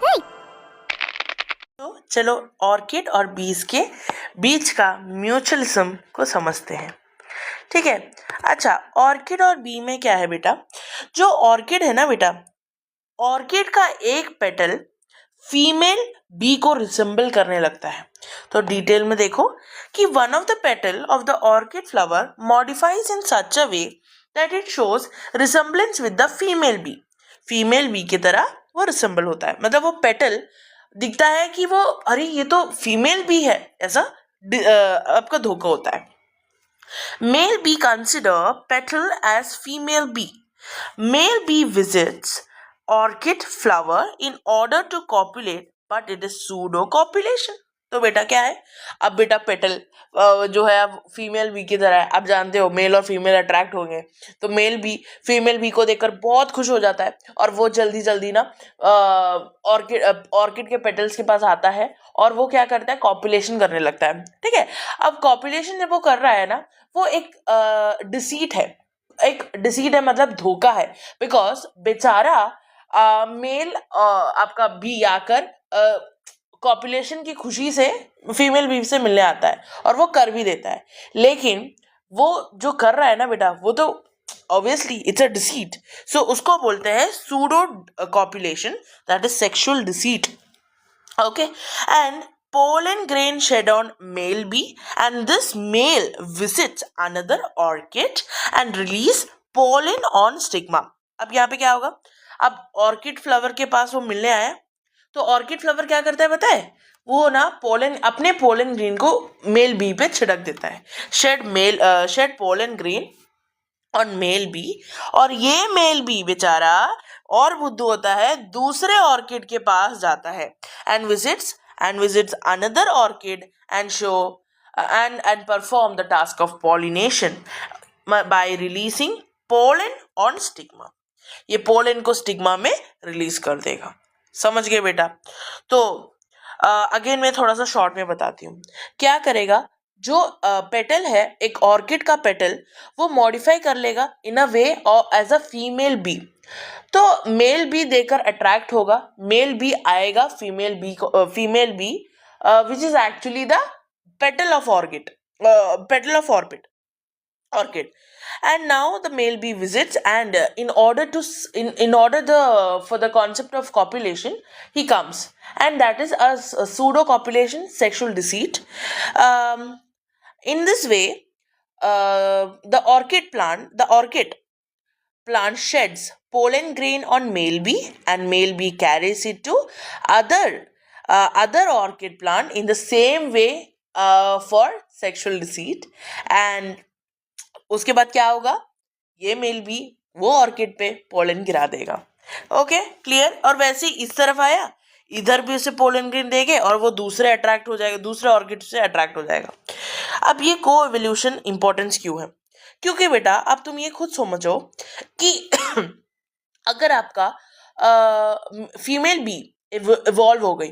तो चलो ऑर्किड और बीज के बीच का म्यूचुअलिज्म को समझते हैं। ठीक है, अच्छा ऑर्किड और बी में क्या है बेटा, जो ऑर्किड है ना बेटा, ऑर्किड का एक पेटल फीमेल बी को रिसेंबल करने लगता है। तो डिटेल में देखो कि one of the petal of the orchid flower modifies in such a way that it shows resemblance with the female bee की तरह वो रिसेंबल होता है, मतलब वो पेटल दिखता है कि वो अरे ये तो फीमेल बी है, ऐसा आपका धोखा होता है। Male bee consider petal as female bee. Male bee visits orchid flower in order to copulate, but it is pseudo copulation. तो बेटा क्या है, अब बेटा पेटल जो है अब फीमेल बी की तरह है। आप जानते हो मेल और फीमेल अट्रैक्ट होंगे, तो मेल बी फीमेल बी को देखकर बहुत खुश हो जाता है और वो जल्दी जल्दी ना ऑर्किड के पेटल्स के पास आता है और वो क्या करता है, कॉपुलेशन करने लगता है। ठीक है, अब कॉपुलेशन जब वो कर रहा है ना, वो एक डिसीट है, मतलब धोखा है, बिकॉज बेचारा मेल आपका बी आकर कॉपुलेशन की खुशी से फीमेल बी से मिलने आता है और वो कर भी देता है, लेकिन वो जो कर रहा है ना बेटा, वो तो ऑब्वियसली इट्स अ डिसीट, सो उसको बोलते हैं pseudo copulation, that is sexual deceit. Okay, and pollen grain shed on male bee, and this male visits another orchid and release pollen on stigma. अब यहाँ पे क्या होगा, अब ऑर्किड फ्लावर के पास वो मिलने आया, तो ऑर्किड फ्लावर क्या करता है पता है, वो ना अपने पोलन ग्रीन को मेल बी पे छिड़क देता है, shed pollen grain on male bee, और ये मेल बी बेचारा और बुद्धू होता है, दूसरे ऑर्किड के पास जाता है and visits another orchid and show and perform the task of pollination by releasing pollen on stigma. ये पोलन को स्टिग्मा में रिलीज कर देगा. समझ गए बेटा. तो अगेन मैं थोड़ा सा शॉर्ट में बताती हूँ. क्या करेगा, जो पेटल है, एक ऑर्किड का पेटल, वो मॉडिफाई कर लेगा इन अ वे और एज अ फीमेल बी. तो मेल बी देकर अट्रैक्ट होगा, मेल बी आएगा female bee which is actually the petal of orchid, and now the male bee visits, and in order for the concept of copulation he comes, and that is a pseudo copulation, sexual deceit. In this way, the orchid plant sheds pollen grain on male bee, and male bee carries it to other orchid plant in the same way for sexual deceit. And उसके बाद क्या होगा, ये mail भी वो orchid पे pollen गिरा देगा. Okay, clear. और वैसे ही इस तरफ आया, इधर भी उसे पोलन ग्रीन देंगे और वो दूसरे ऑर्किड से अट्रैक्ट हो जाएगा. अब ये को एवोल्यूशन इंपॉर्टेंस क्यों है, क्योंकि बेटा अब तुम ये खुद समझो कि अगर आपका फीमेल बी इवॉल्व हो गई,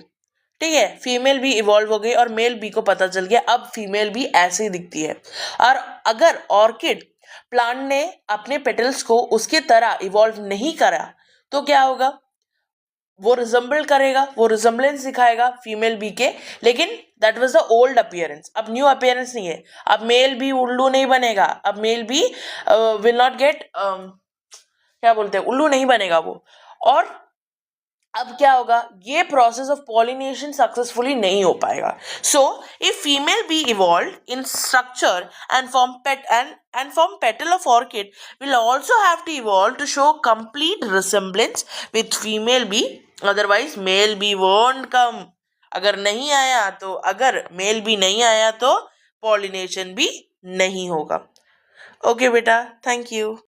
ठीक है, फीमेल बी इवॉल्व हो गई और मेल बी को पता चल गया अब फीमेल बी ऐसे ही दिखती है, और अगर ऑर्किड प्लांट ने अपने पेटल्स को उसके तरह इवॉल्व नहीं करा, तो क्या होगा, वो रिजेंबलेंस दिखाएगा फीमेल बी के, लेकिन that was the old appearance. अब न्यू अपीयरेंस नहीं है, अब मेल बी उल्लू नहीं बनेगा, अब male bee will not get क्या बोलते हैं, उल्लू नहीं बनेगा वो. और अब क्या होगा, ये प्रोसेस ऑफ पॉलिनेशन सक्सेसफुली नहीं हो पाएगा. So if female bee evolve in structure and form petal of orchid, will also have to evolve to show complete resemblance with female bee, otherwise male bee won't come. अगर mail B नहीं आया तो pollination भी नहीं होगा. Okay बेटा, thank you.